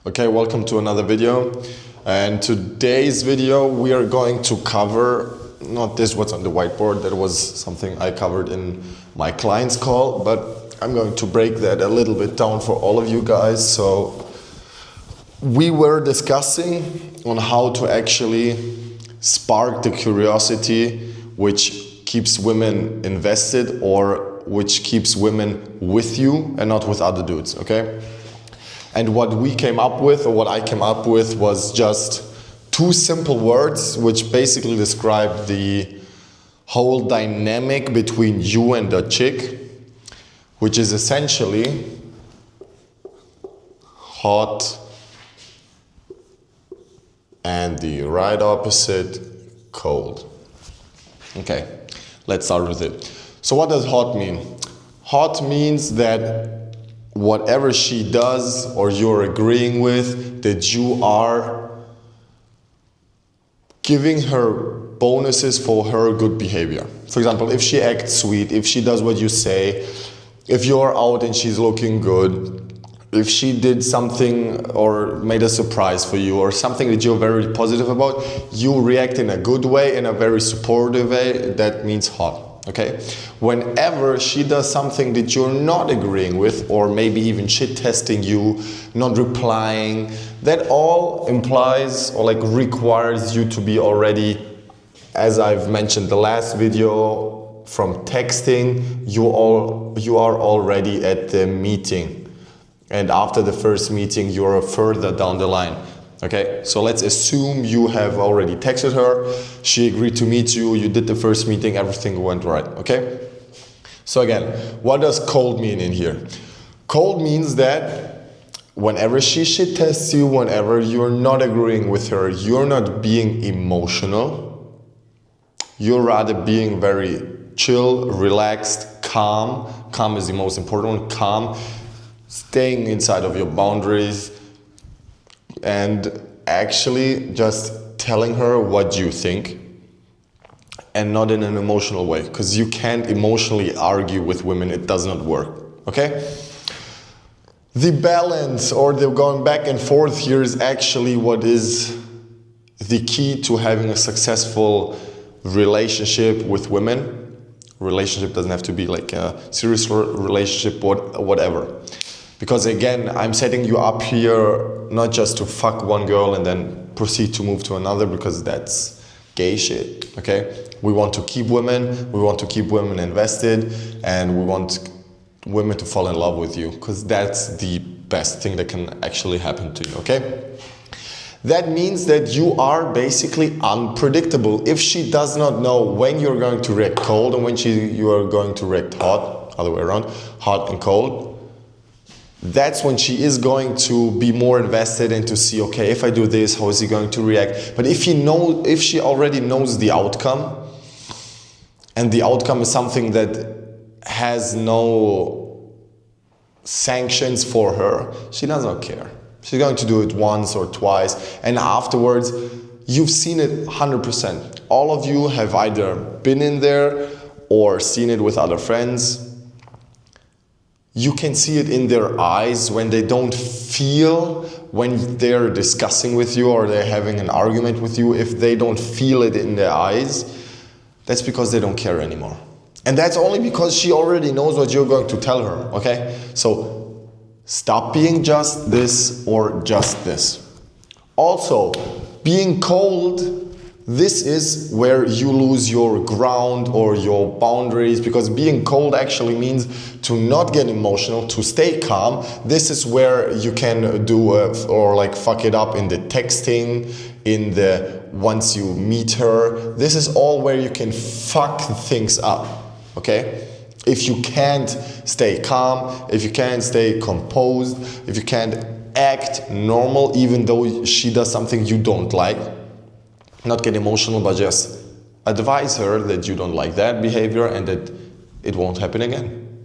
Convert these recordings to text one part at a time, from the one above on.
Okay, welcome to another video. And today's video we are going to cover, not this what's on the whiteboard, that was something I covered in my client's call, but I'm going to break that a little bit down for all of you guys. So we were discussing on how to actually spark the curiosity which keeps women invested or which keeps women with you and not with other dudes, okay? And what we came up with, or what I came up with, was just two simple words which basically describe the whole dynamic between you and the chick, which is essentially hot and the right opposite, cold. Okay, let's start with it. So what does hot mean? Hot means that whatever she does or you're agreeing with, that you are giving her bonuses for her good behavior. For example, if she acts sweet, if she does what you say, if you're out and she's looking good, if she did something or made a surprise for you or something that you're very positive about, you react in a good way, in a very supportive way, that means hot. Okay, whenever she does something that you're not agreeing with, or maybe even shit testing you, not replying, that all implies or like requires you to be already, as I've mentioned the last video, from texting, you are already at the meeting, and after the first meeting you're further down the line. Okay, so let's assume you have already texted her, she agreed to meet you, you did the first meeting, everything went right, okay? So again, what does cold mean in here? Cold means that whenever she shit tests you, whenever you're not agreeing with her, you're not being emotional, you're rather being very chill, relaxed, calm. Calm is the most important one, calm, staying inside of your boundaries, and actually just telling her what you think, and not in an emotional way, because you can't emotionally argue with women, it does not work, okay? The balance or the going back and forth here is actually what is the key to having a successful relationship with women. Relationship doesn't have to be like a serious relationship, whatever. Because again, I'm setting you up here not just to fuck one girl and then proceed to move to another, because that's gay shit, okay? We want to keep women, we want to keep women invested, and we want women to fall in love with you, because that's the best thing that can actually happen to you, okay? That means that you are basically unpredictable. If she does not know when you're going to react cold and when you are going to react hot, other way around, hot and cold, that's when she is going to be more invested and to see, okay, if I do this, how is he going to react? But if she already knows the outcome, and the outcome is something that has no sanctions for her, she does not care. She's going to do it once or twice, and afterwards, you've seen it 100%. All of you have either been in there or seen it with other friends. You can see it in their eyes when they don't feel, when they're discussing with you or they're having an argument with you, if they don't feel it in their eyes, that's because they don't care anymore. And that's only because she already knows what you're going to tell her, okay? So stop being just this or just this. Also, being cold, this is where you lose your ground or your boundaries, because being cold actually means to not get emotional, to stay calm. This is where you can do or like fuck it up in the texting, in the once you meet her. This is all where you can fuck things up, okay? If you can't stay calm, if you can't stay composed, if you can't act normal even though she does something you don't like, not get emotional, but just advise her that you don't like that behavior and that it won't happen again.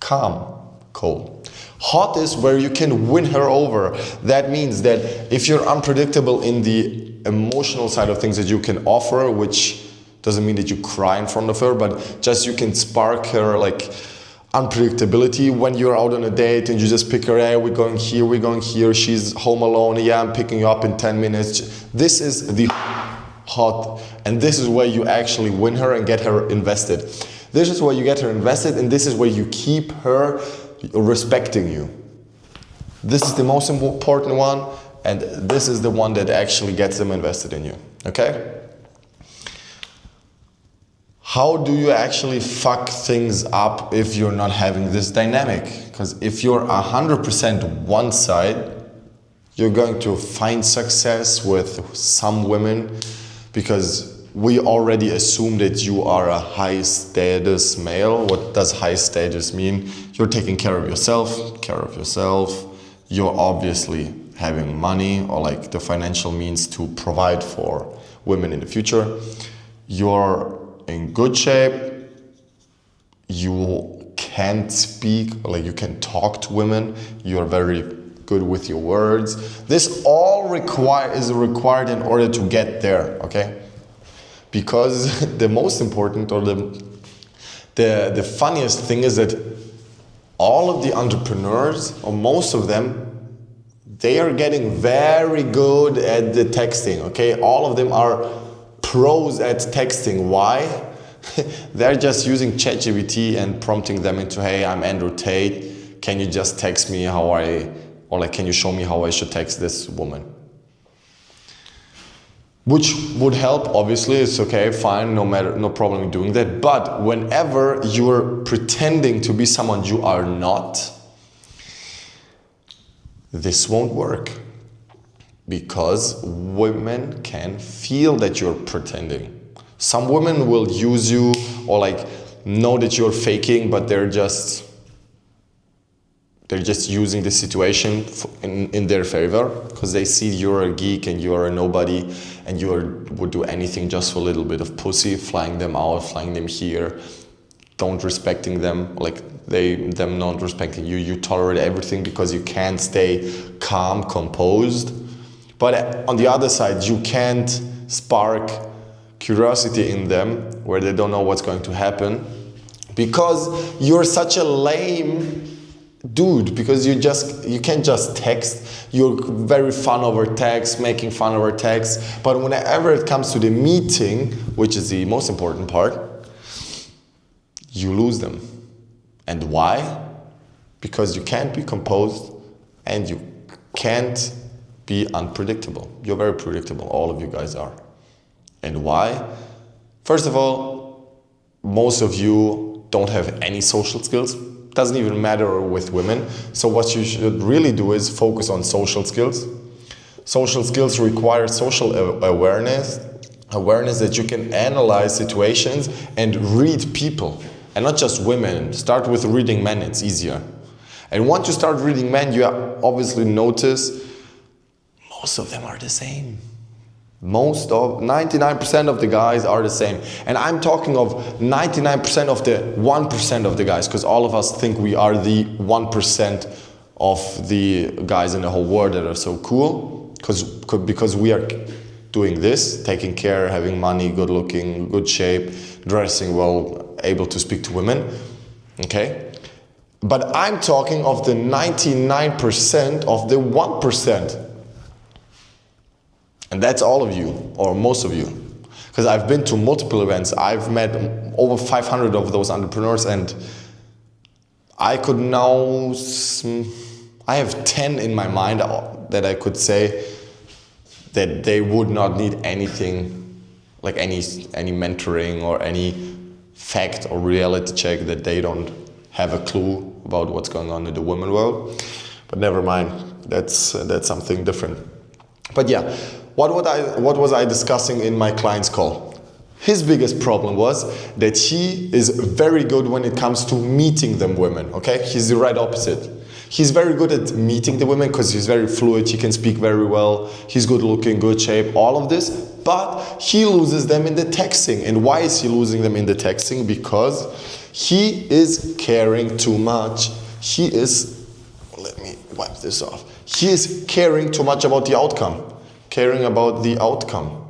Calm, cold. Hot is where you can win her over. That means that if you're unpredictable in the emotional side of things that you can offer, which doesn't mean that you cry in front of her, but just you can spark her like unpredictability when you're out on a date and you just pick her, hey, we're going here, she's home alone, yeah, I'm picking you up in 10 minutes. This is the hot, and this is where you actually win her and get her invested. This is where you get her invested, and this is where you keep her respecting you. This is the most important one, and this is the one that actually gets them invested in you, okay? How do you actually fuck things up if you're not having this dynamic? Because if you're 100% one side, you're going to find success with some women because we already assume that you are a high status male. What does high status mean? You're taking care of yourself. You're obviously having money or like the financial means to provide for women in the future. You're in good shape, you can speak, like you can talk to women, you're very good with your words. This all is required in order to get there, okay? Because the most important or the funniest thing is that all of the entrepreneurs, or most of them, they are getting very good at the texting, okay? All of them are pros at texting. Why? They're just using ChatGPT and prompting them into, hey, I'm Andrew Tate. Can you just text me can you show me how I should text this woman? Which would help, obviously, it's okay, fine, no problem in doing that. But whenever you're pretending to be someone you are not, this won't work. Because women can feel that you're pretending. Some women will use you or like know that you're faking, but they're just using the situation in their favor because they see you're a geek and you're a nobody and would do anything just for a little bit of pussy, flying them out, flying them here, don't respecting them, like them not respecting you. You tolerate everything because you can't stay calm, composed. But on the other side, you can't spark curiosity in them where they don't know what's going to happen because you're such a lame dude, because you can't just text. You're very fun over text, making fun over text. But whenever it comes to the meeting, which is the most important part, you lose them. And why? Because you can't be composed and you can't be unpredictable. You're very predictable, all of you guys are. And why? First of all, most of you don't have any social skills. Doesn't even matter with women. So what you should really do is focus on social skills. Social skills require social awareness that you can analyze situations and read people. And not just women. Start with reading men, it's easier. And once you start reading men, you obviously notice most of them are the same. 99% of the guys are the same. And I'm talking of 99% of the 1% of the guys, because all of us think we are the 1% of the guys in the whole world that are so cool, because we are doing this, taking care, having money, good looking, good shape, dressing well, able to speak to women, okay? But I'm talking of the 99% of the 1%. And that's all of you, or most of you. Because I've been to multiple events. I've met over 500 of those entrepreneurs, and I could now, I have 10 in my mind that I could say that they would not need anything, like any mentoring or any fact or reality check, that they don't have a clue about what's going on in the women world. But never mind, that's something different. But yeah, what was I discussing in my client's call? His biggest problem was that he is very good when it comes to meeting them women, okay? He's the right opposite. He's very good at meeting the women because he's very fluid, he can speak very well, he's good looking, good shape, all of this, but he loses them in the texting. And why is he losing them in the texting? Because he is caring too much. Let me wipe this off. He is caring too much about the outcome. Caring about the outcome.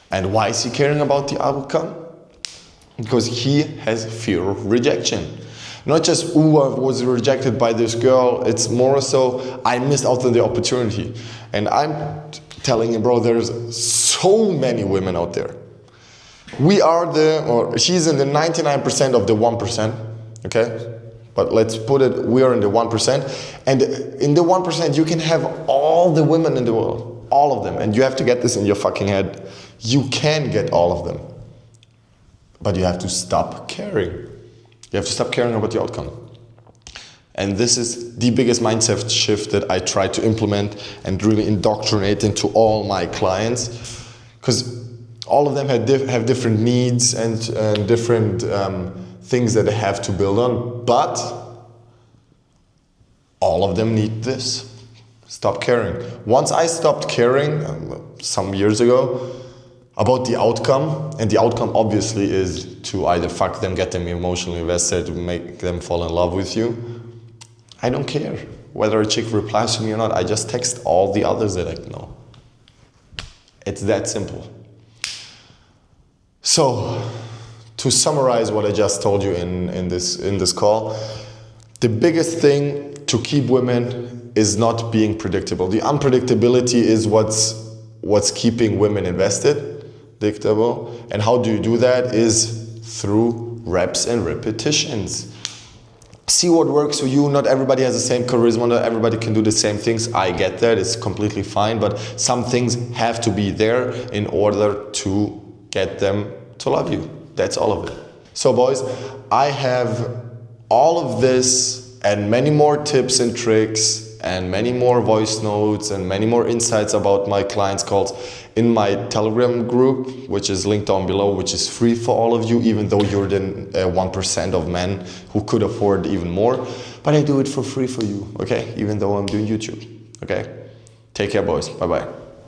And why is he caring about the outcome? because he has fear of rejection. Not just, ooh, I was rejected by this girl, it's more so, I missed out on the opportunity. And I'm telling you, bro, there's so many women out there. She's in the 99% of the 1%, okay? But let's put it, we are in the 1%. And in the 1%, you can have all the women in the world, all of them. And you have to get this in your fucking head. You can get all of them. But you have to stop caring. You have to stop caring about the outcome. And this is the biggest mindset shift that I try to implement and really indoctrinate into all my clients. Because all of them have different needs and different things that they have to build on. But all of them need this. Stop caring. Once I stopped caring, some years ago, about the outcome, and the outcome obviously is to either fuck them, get them emotionally invested, to make them fall in love with you. I don't care whether a chick replies to me or not. I just text all the others that I know. It's that simple. So, to summarize what I just told you in this call, the biggest thing to keep women is not being predictable. The unpredictability is what's keeping women invested. Predictable. And how do you do that? Is through reps and repetitions. See what works for you. Not everybody has the same charisma, not everybody can do the same things. I get that, it's completely fine, but some things have to be there in order to get them to love you. That's all of it. So boys, I have all of this and many more tips and tricks and many more voice notes and many more insights about my clients' calls in my Telegram group, which is linked down below, which is free for all of you, even though you're the 1% of men who could afford even more. But I do it for free for you, okay? Even though I'm doing YouTube, okay? Take care, boys. Bye-bye.